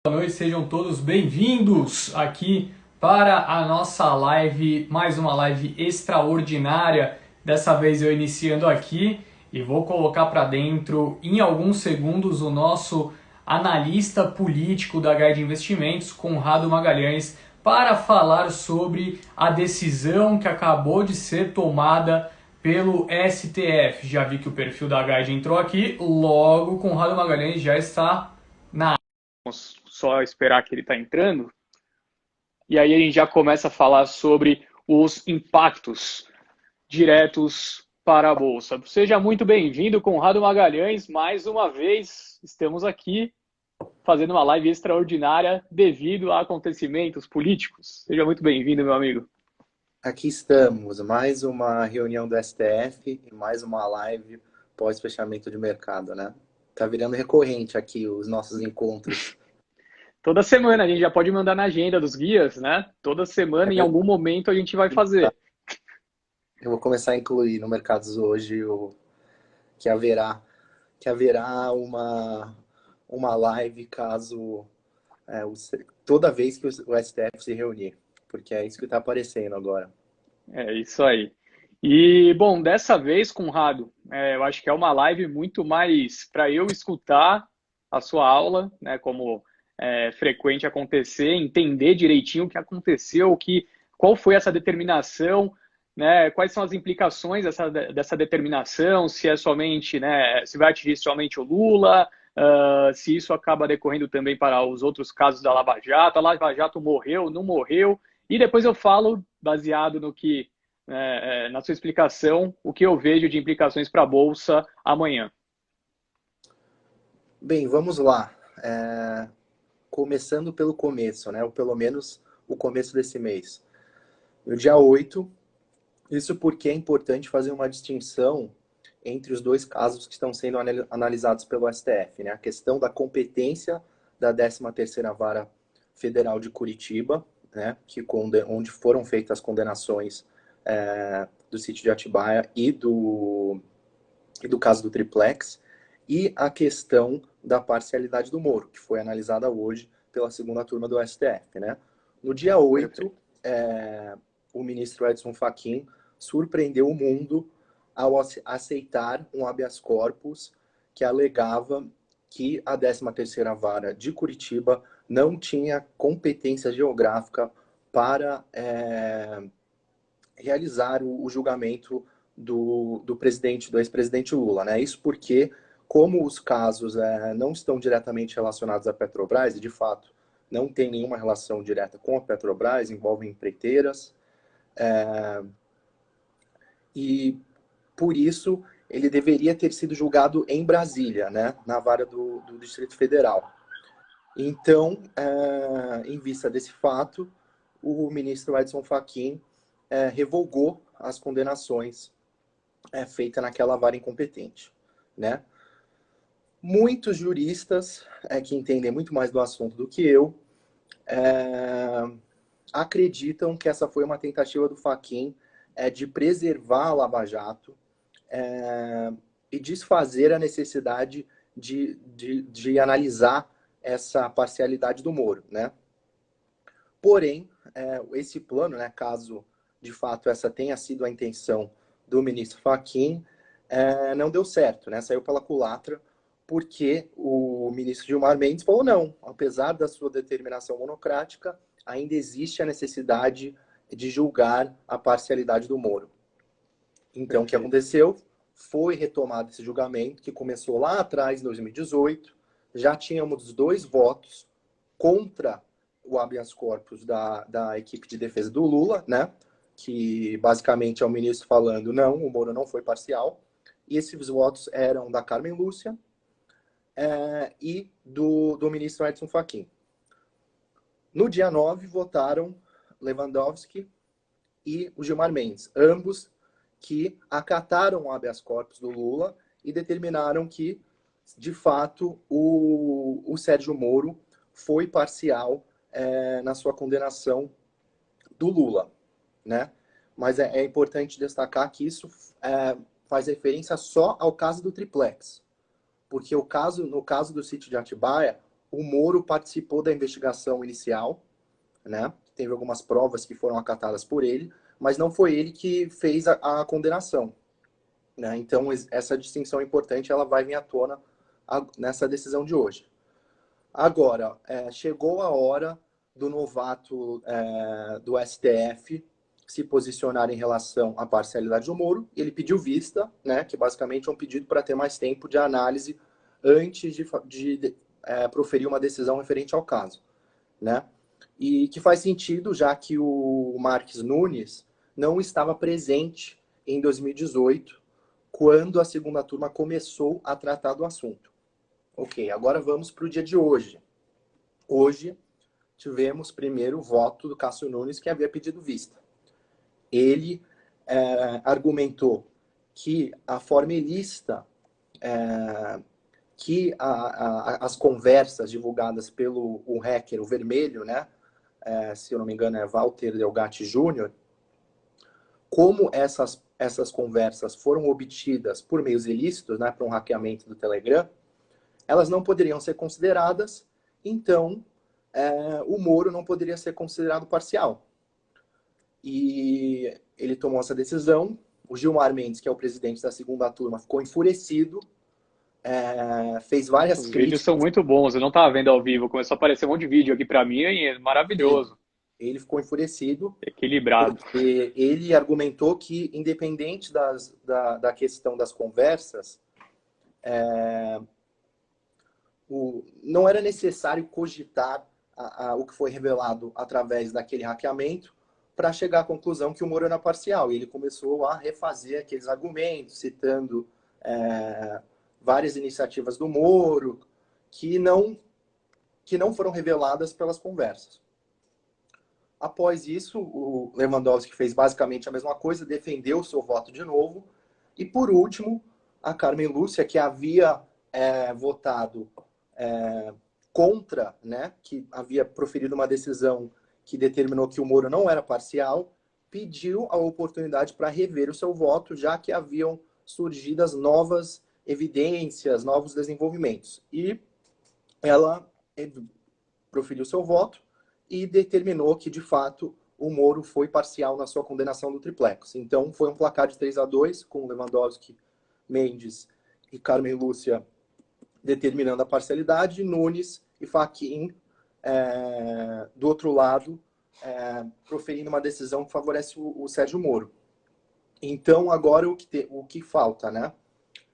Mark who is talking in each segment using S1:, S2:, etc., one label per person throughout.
S1: Boa noite, sejam todos bem-vindos aqui para a nossa live, mais uma live extraordinária. Dessa vez eu iniciando aqui e vou colocar para dentro em alguns segundos o nosso analista político da Guide Investimentos, Conrado Magalhães, para falar sobre a decisão que acabou de ser tomada pelo STF. Já vi que o perfil da Guide entrou aqui, logo Conrado Magalhães já está na. Vamos só esperar que ele está entrando. E aí a gente já começa a falar sobre os impactos diretos para a Bolsa. Seja muito bem-vindo, Conrado Magalhães. Mais uma vez, estamos aqui fazendo uma live extraordinária devido a acontecimentos políticos. Seja muito bem-vindo, meu amigo.
S2: Aqui estamos, mais uma reunião do STF e mais uma live pós-fechamento de mercado, né? Tá virando recorrente aqui os nossos encontros.
S1: Toda semana a gente já pode mandar na agenda dos guias, né? Toda semana,
S2: É
S1: em algum momento, a gente vai fazer.
S2: Eu vou começar a incluir no Mercados Hoje que haverá, uma live caso toda vez que o STF se reunir, porque é isso que está aparecendo agora.
S1: É isso aí. E, bom, dessa vez, Conrado, eu acho que é uma live muito mais para eu escutar a sua aula, né, como é frequente acontecer, entender direitinho o que aconteceu, qual foi essa determinação, né, quais são as implicações dessa determinação, se é somente, né, se vai atingir somente o Lula, se isso acaba decorrendo também para os outros casos da Lava Jato, a Lava Jato morreu, não morreu, e depois eu falo, baseado no que na sua explicação, o que eu vejo de implicações para a Bolsa amanhã.
S2: Bem, vamos lá. Começando pelo começo, né? Ou pelo menos o começo desse mês. No dia 8, isso porque é importante fazer uma distinção entre os dois casos que estão sendo analisados pelo STF, né? A questão da competência da 13ª Vara Federal de Curitiba, né? Onde foram feitas as condenações do sítio de Atibaia e do caso do Triplex, e a questão da parcialidade do Moro, que foi analisada hoje pela segunda turma do STF, né? No dia 8, o ministro Edson Fachin surpreendeu o mundo ao aceitar um habeas corpus que alegava que a 13ª Vara de Curitiba não tinha competência geográfica para realizar o julgamento do ex-presidente Lula, né? Isso porque, como os casos não estão diretamente relacionados à Petrobras, e de fato não tem nenhuma relação direta com a Petrobras, envolvem empreiteiras, e por isso ele deveria ter sido julgado em Brasília, né? Na vara do Distrito Federal. Então, em vista desse fato, o ministro Edson Fachin revogou as condenações feitas naquela vara incompetente, né? Muitos juristas que entendem muito mais do assunto do que eu acreditam que essa foi uma tentativa do Fachin de preservar a Lava Jato e desfazer a necessidade de analisar essa parcialidade do Moro, né? Porém, esse plano, né, caso de fato essa tenha sido a intenção do ministro Fachin, não deu certo, né? Saiu pela culatra, porque o ministro Gilmar Mendes falou não, apesar da sua determinação monocrática, ainda existe a necessidade de julgar a parcialidade do Moro. Então, o que aconteceu? Foi retomado esse julgamento, que começou lá atrás, em 2018, já tínhamos 2 votos contra o habeas corpus da equipe de defesa do Lula, né? Que basicamente é o ministro falando não, o Moro não foi parcial. E esses votos eram da Carmen Lúcia e do ministro Edson Fachin. No dia 9, votaram Lewandowski e o Gilmar Mendes, ambos que acataram o habeas corpus do Lula e determinaram que, de fato, o Sérgio Moro foi parcial na sua condenação do Lula, né? Mas é importante destacar que isso faz referência só ao caso do Triplex, porque no caso do sítio de Atibaia, o Moro participou da investigação inicial, né? Teve algumas provas que foram acatadas por ele, mas não foi ele que fez a condenação, né? Então, essa distinção importante, ela vai vir à tona nessa decisão de hoje. Agora, chegou a hora do novato do STF se posicionar em relação à parcialidade do Moro. Ele pediu vista, né, que basicamente é um pedido para ter mais tempo de análise antes de proferir uma decisão referente ao caso, né? E que faz sentido, já que o Marques Nunes não estava presente em 2018, quando a segunda turma começou a tratar do assunto. Ok, agora vamos para o dia de hoje. Hoje, tivemos primeiro o voto do Cássio Nunes, que havia pedido vista. Ele argumentou que a forma ilícita, que as conversas divulgadas pelo hacker, o vermelho, né? Se eu não me engano é Walter Delgatti Júnior, como essas conversas foram obtidas por meios ilícitos, né, para um hackeamento do Telegram, elas não poderiam ser consideradas, então o Moro não poderia ser considerado parcial. E ele tomou essa decisão. O Gilmar Mendes, que é o presidente da segunda turma, ficou enfurecido, fez várias
S1: Os vídeos
S2: críticas.
S1: são muito bons, eu não estava vendo ao vivo, começou a aparecer um monte de vídeo aqui para mim e é maravilhoso,
S2: Ele ficou enfurecido,
S1: equilibrado.
S2: porque ele argumentou que, independente da questão das conversas, não era necessário cogitar o que foi revelado através daquele hackeamento para chegar à conclusão que o Moro era parcial. E ele começou a refazer aqueles argumentos, citando várias iniciativas do Moro que não foram reveladas pelas conversas. Após isso, o Lewandowski fez basicamente a mesma coisa, defendeu o seu voto de novo. E, por último, a Carmen Lúcia, que havia votado contra, né, que havia proferido uma decisão que determinou que o Moro não era parcial, pediu a oportunidade para rever o seu voto, já que haviam surgido as novas evidências, novos desenvolvimentos. E ela proferiu seu voto e determinou que, de fato, o Moro foi parcial na sua condenação do triplex. Então, foi um placar de 3-2, com Lewandowski, Mendes e Carmen Lúcia determinando a parcialidade, Nunes e Fachin, do outro lado, proferindo uma decisão que favorece o Sérgio Moro. Então, agora o que falta, né?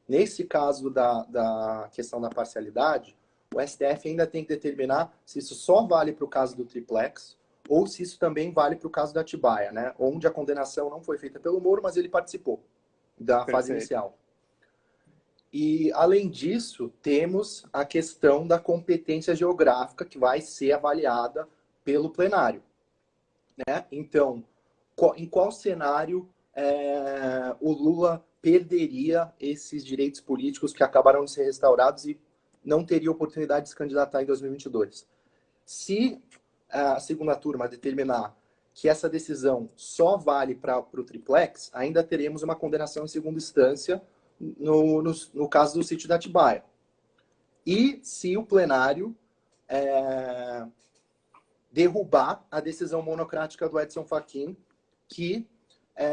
S2: Nesse caso da questão da parcialidade, o STF ainda tem que determinar se isso só vale para o caso do triplex ou se isso também vale para o caso da Atibaia, né? Onde a condenação não foi feita pelo Moro, mas ele participou da fase inicial. E, além disso, temos a questão da competência geográfica que vai ser avaliada pelo plenário, né? Então, em qual cenário o Lula perderia esses direitos políticos que acabaram de ser restaurados e não teria oportunidade de se candidatar em 2022? Se a segunda turma determinar que essa decisão só vale para o triplex, ainda teremos uma condenação em segunda instância no caso do sítio da Atibaia. E se o plenário derrubar a decisão monocrática do Edson Fachin, que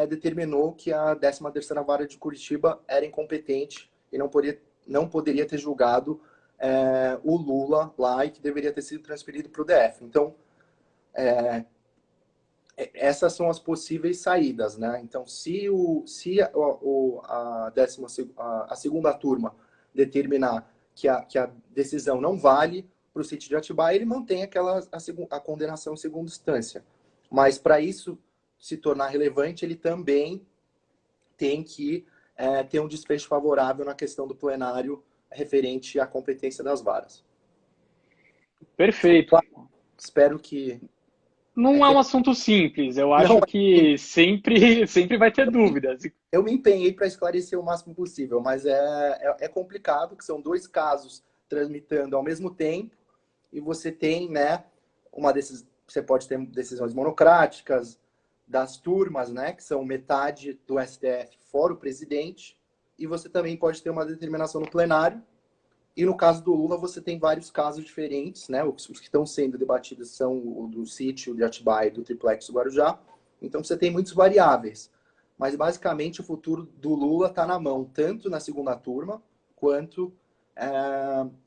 S2: determinou que a 13ª Vara de Curitiba era incompetente e não poderia ter julgado o Lula lá e que deveria ter sido transferido para o DF. Então, essas são as possíveis saídas, né? Então, se a segunda turma determinar que a decisão não vale para o sítio de Atibaia, ele mantém a condenação em segunda instância. Mas, para isso se tornar relevante, ele também tem que ter um desfecho favorável na questão do plenário referente à competência das varas.
S1: Perfeito.
S2: Espero que...
S1: Não é um assunto simples, eu acho que sempre vai ter dúvidas.
S2: Eu me empenhei para esclarecer o máximo possível, mas é complicado, que são dois casos tramitando ao mesmo tempo, e você tem, né, você pode ter decisões monocráticas das turmas, né, que são metade do STF fora o presidente, e você também pode ter uma determinação no plenário, E no caso do Lula, você tem vários casos diferentes, né? Os que estão sendo debatidos são o do sítio de Atibaia e do triplex do Guarujá. Então você tem muitas variáveis. Mas basicamente o futuro do Lula está na mão, tanto na segunda turma quanto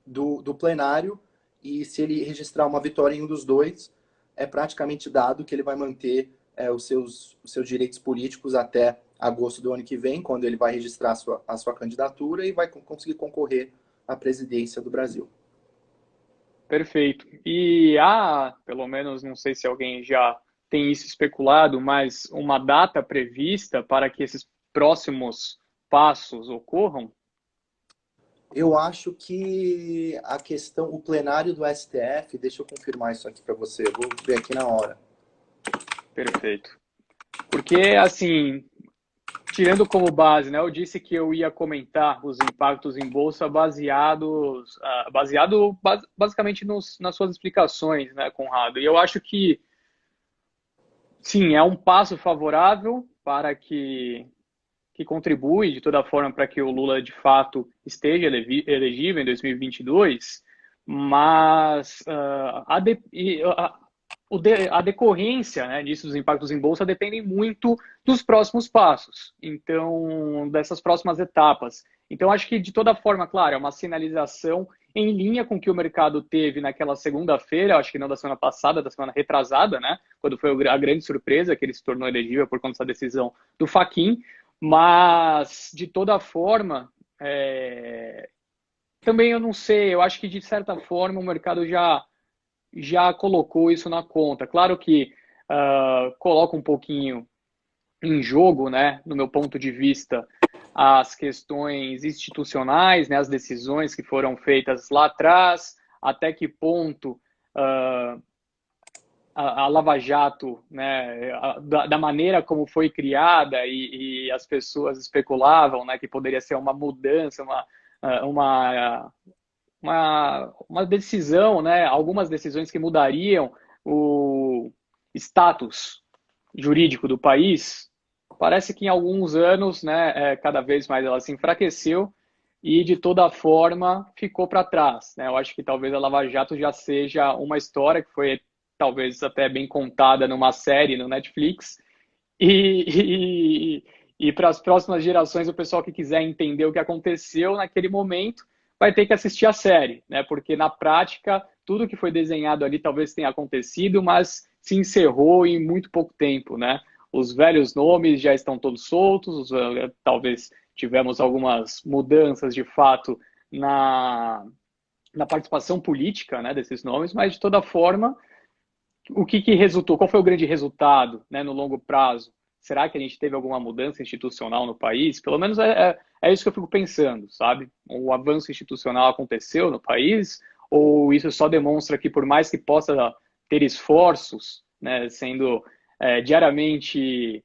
S2: do plenário. E se ele registrar uma vitória em um dos dois, é praticamente dado que ele vai manter os seus direitos políticos até agosto do ano que vem, quando ele vai registrar a sua candidatura e vai conseguir concorrer à presidência do Brasil.
S1: Perfeito. E há, pelo menos, não sei se alguém já tem isso especulado, mas uma data prevista para que esses próximos passos ocorram?
S2: Eu acho que a questão, o plenário do STF, deixa eu confirmar isso aqui para você, eu vou ver aqui na hora.
S1: Perfeito. Porque, assim, tirando como base, né, eu disse que eu ia comentar os impactos em bolsa baseado basicamente nas suas explicações, né, Conrado? E eu acho que, sim, é um passo favorável para que contribui de toda forma para que o Lula de fato esteja elegível em 2022, mas a decorrência, né, disso, dos impactos em bolsa, dependem muito dos próximos passos, então, dessas próximas etapas. Então, acho que, de toda forma, claro, é uma sinalização em linha com o que o mercado teve naquela segunda-feira, acho que não da semana passada, da semana retrasada, né, quando foi a grande surpresa que ele se tornou elegível por conta da decisão do Fachin, mas, de toda forma, também eu não sei, eu acho que, de certa forma, o mercado já colocou isso na conta. Claro que coloca um pouquinho em jogo, né, no meu ponto de vista, as questões institucionais, né, as decisões que foram feitas lá atrás, até que ponto a Lava Jato, né, da maneira como foi criada e as pessoas especulavam, né, que poderia ser uma mudança, uma, uma decisão, né, algumas decisões que mudariam o status jurídico do país, parece que em alguns anos, né, cada vez mais ela se enfraqueceu e, de toda forma, ficou para trás, né? Eu acho que talvez a Lava Jato já seja uma história que foi talvez até bem contada numa série no Netflix e para as próximas gerações, o pessoal que quiser entender o que aconteceu naquele momento vai ter que assistir a série, né? Porque na prática tudo que foi desenhado ali talvez tenha acontecido, mas se encerrou em muito pouco tempo, né? Os velhos nomes já estão todos soltos, talvez tivemos algumas mudanças de fato na participação política, né, desses nomes, mas de toda forma, o que resultou? Qual foi o grande resultado, né, no longo prazo? Será que a gente teve alguma mudança institucional no país? Pelo menos é isso que eu fico pensando, sabe? O avanço institucional aconteceu no país? Ou isso só demonstra que, por mais que possa ter esforços, né, sendo diariamente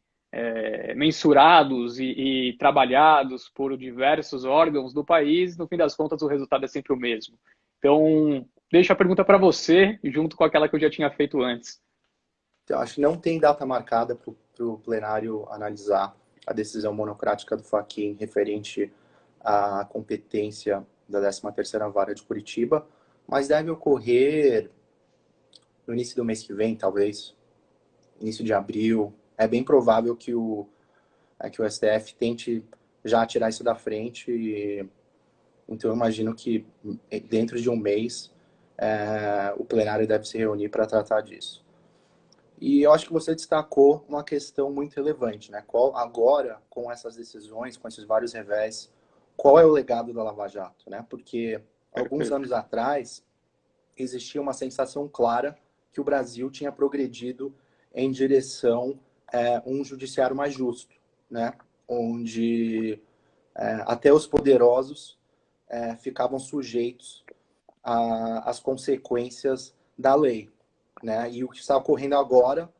S1: mensurados e trabalhados por diversos órgãos do país, no fim das contas o resultado é sempre o mesmo. Então, deixo a pergunta para você, junto com aquela que eu já tinha feito antes.
S2: Então, acho que não tem data marcada para o plenário analisar a decisão monocrática do Fachin referente à competência da 13ª Vara de Curitiba, mas deve ocorrer no início do mês que vem, talvez, início de abril. É bem provável que o STF tente já tirar isso da frente. Então, eu imagino que dentro de um mês o plenário deve se reunir para tratar disso. E eu acho que você destacou uma questão muito relevante, né? Agora, com essas decisões, com esses vários revés, qual é o legado da Lava Jato, né? Porque alguns
S1: Perfeito.
S2: anos atrás existia uma sensação clara que o Brasil tinha progredido em direção a um judiciário mais justo, né? Onde até os poderosos ficavam sujeitos às consequências da lei, né? E o que está ocorrendo agora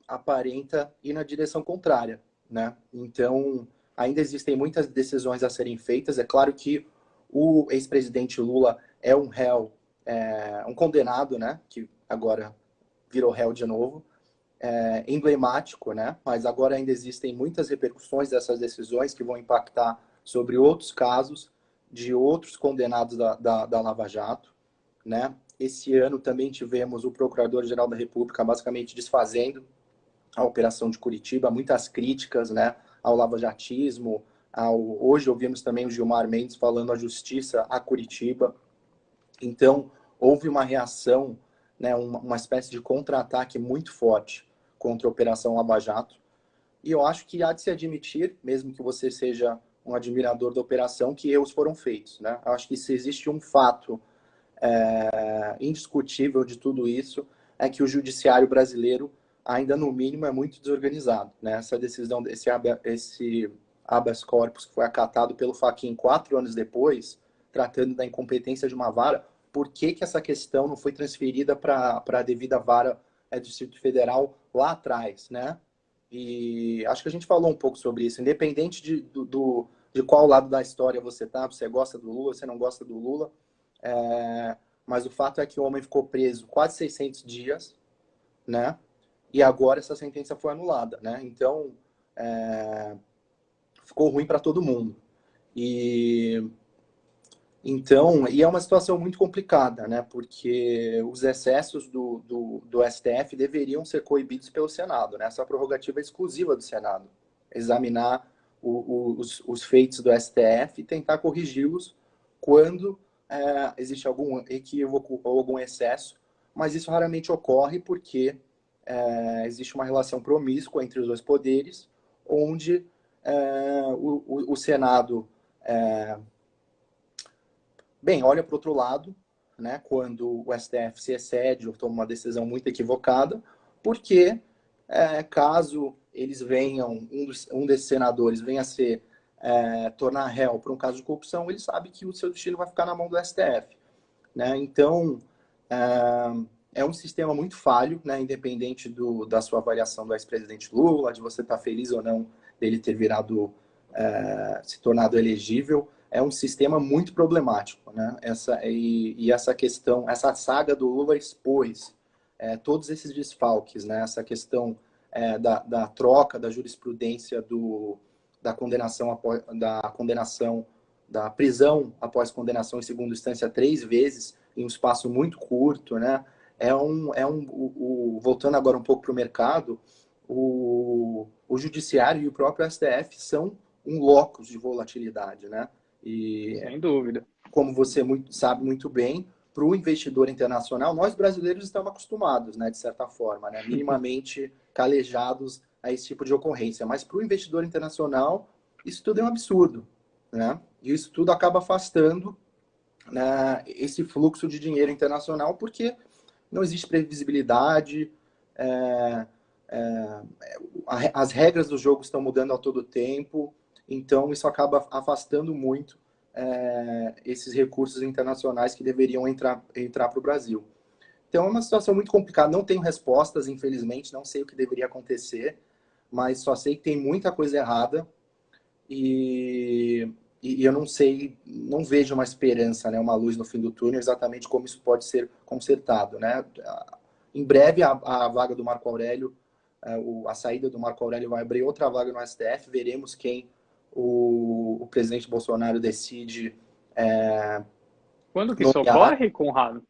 S2: aparenta ir na direção contrária, né? Então, ainda existem muitas decisões a serem feitas. É claro que o ex-presidente Lula é um réu, um condenado, né? Que agora virou réu de novo, emblemático, né? Mas agora ainda existem muitas repercussões dessas decisões que vão impactar sobre outros casos de outros condenados da Lava Jato, né? Esse ano também tivemos o Procurador-Geral da República basicamente desfazendo a Operação de Curitiba, muitas críticas, né, ao lavajatismo. Hoje ouvimos também o Gilmar Mendes falando a justiça a Curitiba. Então, houve uma reação, né, uma espécie de contra-ataque muito forte contra a Operação Lava Jato. E eu acho que há de se admitir, mesmo que você seja um admirador da operação, que erros foram feitos, né? Eu acho que se existe um fato indiscutível de tudo isso, é que o judiciário brasileiro, ainda no mínimo, é muito desorganizado, né? Essa decisão, esse habeas corpus que foi acatado pelo Fachin 4 anos depois, tratando da incompetência de uma vara, por que essa questão não foi transferida para a devida vara do Distrito Federal lá atrás, né? E acho que a gente falou um pouco sobre isso, independente de qual lado da história você tá, você gosta do Lula, você não gosta do Lula, mas o fato é que o homem ficou preso quase 600 dias, né? E agora essa sentença foi anulada, né? Então, ficou ruim para todo mundo. E é uma situação muito complicada, né? Porque os excessos do STF deveriam ser coibidos pelo Senado, né? Essa prerrogativa é exclusiva do Senado. Examinar os feitos do STF e tentar corrigi-los quando existe algum equívoco ou algum excesso, mas isso raramente ocorre porque existe uma relação promíscua entre os dois poderes, onde o Senado olha para o outro lado, né, quando o STF se excede ou toma uma decisão muito equivocada, porque caso eles venham, um desses senadores venha a ser tornar réu por um caso de corrupção, ele sabe que o seu destino vai ficar na mão do STF. Né? Então, é um sistema muito falho, né, independente da sua avaliação do ex-presidente Lula, de você estar feliz ou não dele ter se tornado elegível. É um sistema muito problemático, né? Essa questão, essa saga do Lula expôs todos esses desfalques, né? Essa questão da troca da jurisprudência da condenação, da prisão após condenação em segunda instância 3 vezes em um espaço muito curto, né? Voltando agora um pouco para o mercado, o judiciário e o próprio STF são um locus de volatilidade, né? E,
S1: sem dúvida,
S2: como você sabe muito bem, para o investidor internacional, nós brasileiros estamos acostumados, né, de certa forma, né, minimamente calejados a esse tipo de ocorrência. Mas para o investidor internacional, isso tudo é um absurdo, né? E isso tudo acaba afastando, né, esse fluxo de dinheiro internacional, porque não existe previsibilidade, as regras do jogo estão mudando a todo tempo, então isso acaba afastando muito esses recursos internacionais que deveriam entrar para o Brasil. Então é uma situação muito complicada, não tenho respostas, infelizmente, não sei o que deveria acontecer, mas só sei que tem muita coisa errada e eu não sei, não vejo uma esperança, né, uma luz no fim do túnel, exatamente como isso pode ser consertado, né? Em breve a vaga do Marco Aurélio, a saída do Marco Aurélio vai abrir outra vaga no STF, veremos quem o presidente Bolsonaro decide
S1: quando que isso
S2: nomear.
S1: ocorre, Conrado?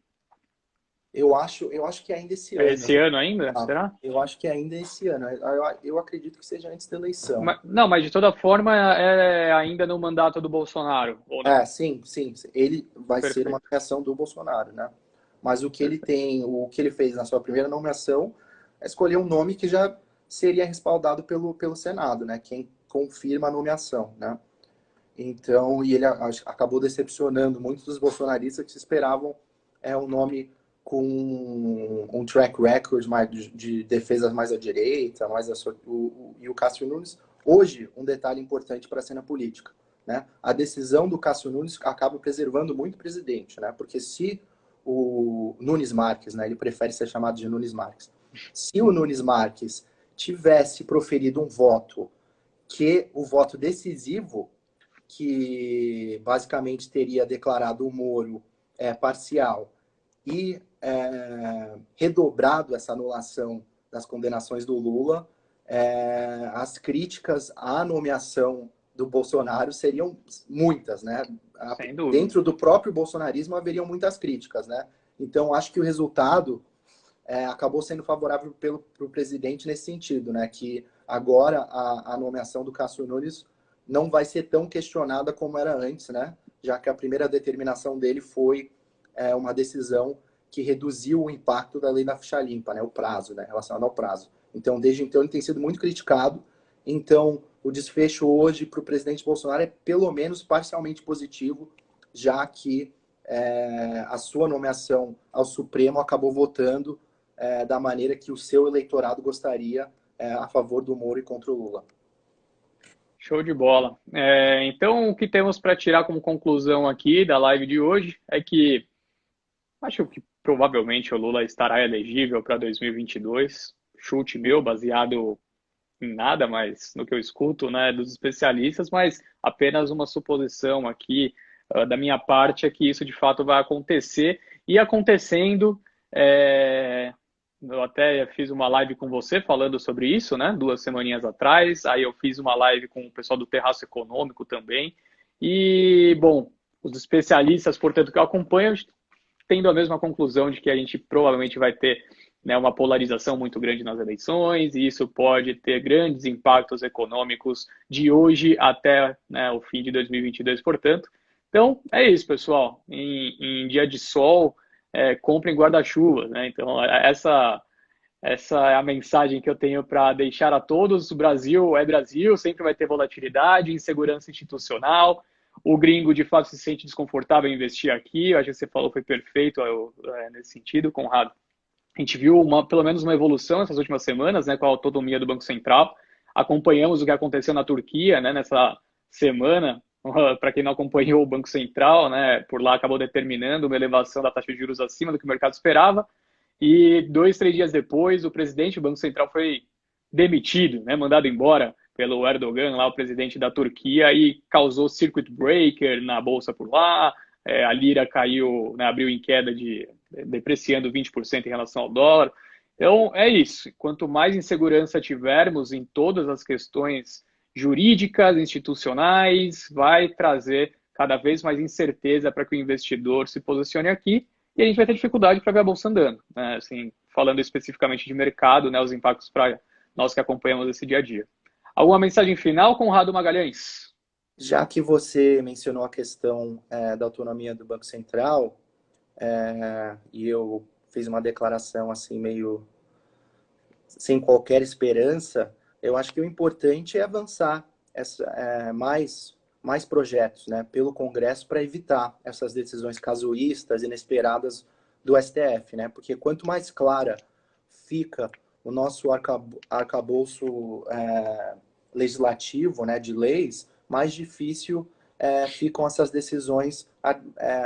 S2: Eu acho que ainda esse ano.
S1: Esse ano ainda, será?
S2: Eu acho que ainda esse ano. Eu acredito que seja antes da eleição.
S1: Mas de toda forma é ainda no mandato do Bolsonaro, ou não?
S2: Sim. Ele vai
S1: Perfeito.
S2: ser uma nomeação do Bolsonaro, né? Mas o que o que ele fez na sua primeira nomeação é escolher um nome que já seria respaldado pelo Senado, né? Quem confirma a nomeação, né? Então, e ele acabou decepcionando muitos dos bolsonaristas que se esperavam um nome com um track record mais de defesas mais à direita, e o Cássio Nunes. Hoje, um detalhe importante para a cena política, né? A decisão do Cássio Nunes acaba preservando muito o presidente, né? Porque se o Nunes Marques, né? Ele prefere ser chamado de Nunes Marques. Se o Nunes Marques tivesse proferido um voto o voto decisivo, que basicamente teria declarado o Moro parcial e redobrado essa anulação das condenações do Lula, as críticas à nomeação do Bolsonaro seriam muitas, né?
S3: Sem dúvida.
S2: dentro do próprio bolsonarismo haveriam muitas críticas, né? Então, acho que o resultado acabou sendo favorável para o presidente nesse sentido, né? Que agora a nomeação do Cássio Nunes não vai ser tão questionada como era antes, né? Já que a primeira determinação dele foi uma decisão que reduziu o impacto da lei da ficha limpa, né? O prazo, né? Relacionado ao prazo. Então, desde então, ele tem sido muito criticado. Então, o desfecho hoje para o presidente Bolsonaro é pelo menos parcialmente positivo, já que a sua nomeação ao Supremo acabou votando da maneira que o seu eleitorado gostaria, a favor do Moro e contra o Lula.
S3: Show de bola. Então, o que temos para tirar como conclusão aqui da live de hoje é que acho que provavelmente o Lula estará elegível para 2022. Chute meu, baseado em nada, mas no que eu escuto, né, dos especialistas, mas apenas uma suposição aqui da minha parte é que isso de fato vai acontecer. E acontecendo, eu até fiz uma live com você falando sobre isso, né, 2 semaninhas atrás. Aí eu fiz uma live com o pessoal do Terraço Econômico também. E, bom, os especialistas, portanto, que eu acompanho, tendo a mesma conclusão de que a gente provavelmente vai ter, né, uma polarização muito grande nas eleições, e isso pode ter grandes impactos econômicos de hoje até, né, o fim de 2022, portanto. Então, é isso, pessoal. Em dia de sol, comprem guarda-chuva, né? Então, essa é a mensagem que eu tenho para deixar a todos. O Brasil é Brasil, sempre vai ter volatilidade, insegurança institucional. O gringo, de fato, se sente desconfortável em investir aqui. Eu acho que você falou foi perfeito nesse sentido, Conrado. A gente viu pelo menos uma evolução nessas últimas semanas, né, com a autonomia do Banco Central. Acompanhamos o que aconteceu na Turquia, né, nessa semana. Para quem não acompanhou o Banco Central, né, por lá acabou determinando uma elevação da taxa de juros acima do que o mercado esperava. E 2, 3 dias depois, o presidente do Banco Central foi demitido, né, mandado embora pelo Erdogan, lá o presidente da Turquia, e causou circuit breaker na bolsa por lá. A lira caiu, né, abriu em queda, depreciando 20% em relação ao dólar. Então, é isso. Quanto mais insegurança tivermos em todas as questões jurídicas, institucionais, vai trazer cada vez mais incerteza para que o investidor se posicione aqui, e a gente vai ter dificuldade para ver a bolsa andando, né? Assim, falando especificamente de mercado, né, os impactos para nós que acompanhamos esse dia a dia. Alguma mensagem final, Conrado Magalhães?
S2: Já que você mencionou a questão da autonomia do Banco Central, e eu fiz uma declaração assim meio sem qualquer esperança, eu acho que o importante é avançar mais projetos, né, pelo Congresso para evitar essas decisões casuístas, inesperadas do STF, né? Porque quanto mais clara fica o nosso arcabouço legislativo, né, de leis, mais difícil ficam essas decisões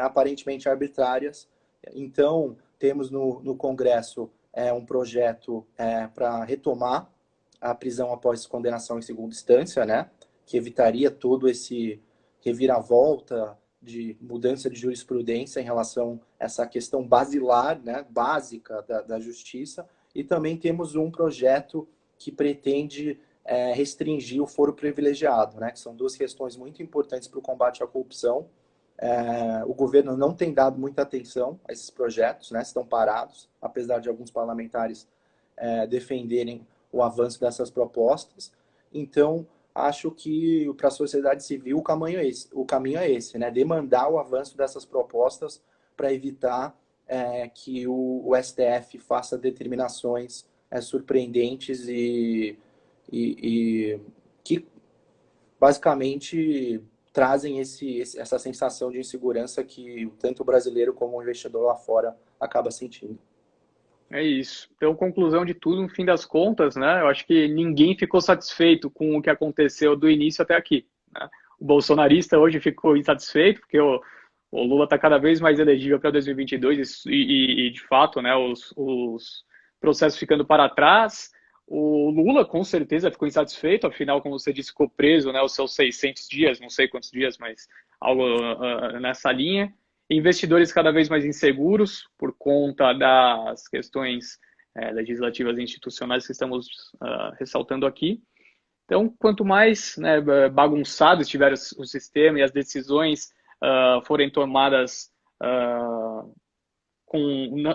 S2: aparentemente arbitrárias. Então, temos no Congresso um projeto para retomar a prisão após condenação em segunda instância, né, que evitaria todo esse reviravolta de mudança de jurisprudência em relação a essa questão basilar, né, básica da justiça. E também temos um projeto que pretende restringir o foro privilegiado, né, que são duas questões muito importantes para o combate à corrupção. O governo não tem dado muita atenção a esses projetos, né, estão parados, apesar de alguns parlamentares defenderem o avanço dessas propostas. Então, acho que para a sociedade civil o caminho é esse, né, demandar o avanço dessas propostas para evitar que o STF faça determinações surpreendentes e que basicamente trazem essa sensação de insegurança que tanto o brasileiro como o investidor lá fora acaba sentindo.
S3: É isso. Então, conclusão de tudo, no fim das contas, né? Eu acho que ninguém ficou satisfeito com o que aconteceu do início até aqui, né? O bolsonarista hoje ficou insatisfeito, porque o Lula está cada vez mais elegível para 2022 e, de fato, né, os processos ficando para trás. O Lula, com certeza, ficou insatisfeito, afinal, como você disse, ficou preso, né, os seus 600 dias, não sei quantos dias, mas algo nessa linha. Investidores cada vez mais inseguros por conta das questões legislativas e institucionais que estamos ressaltando aqui. Então, quanto mais, né, bagunçado estiver o sistema e as decisões forem tomadas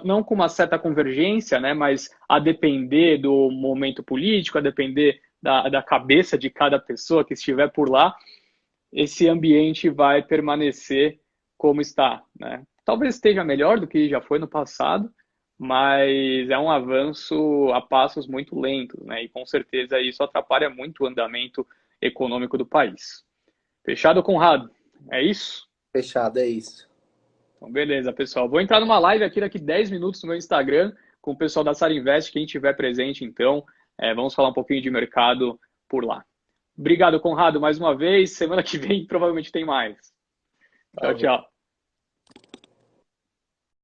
S3: não com uma certa convergência, né, mas a depender do momento político, a depender da cabeça de cada pessoa que estiver por lá, esse ambiente vai permanecer como está, né? Talvez esteja melhor do que já foi no passado, mas é um avanço a passos muito lentos, né? E com certeza isso atrapalha muito o andamento econômico do país. Fechado, Conrado? É isso?
S2: Fechado, é isso.
S3: Então, beleza, pessoal. Vou entrar numa live aqui daqui 10 minutos no meu Instagram com o pessoal da Sarinvest, quem estiver presente, então, vamos falar um pouquinho de mercado por lá. Obrigado, Conrado, mais uma vez. Semana que vem provavelmente tem mais. Tchau, tchau.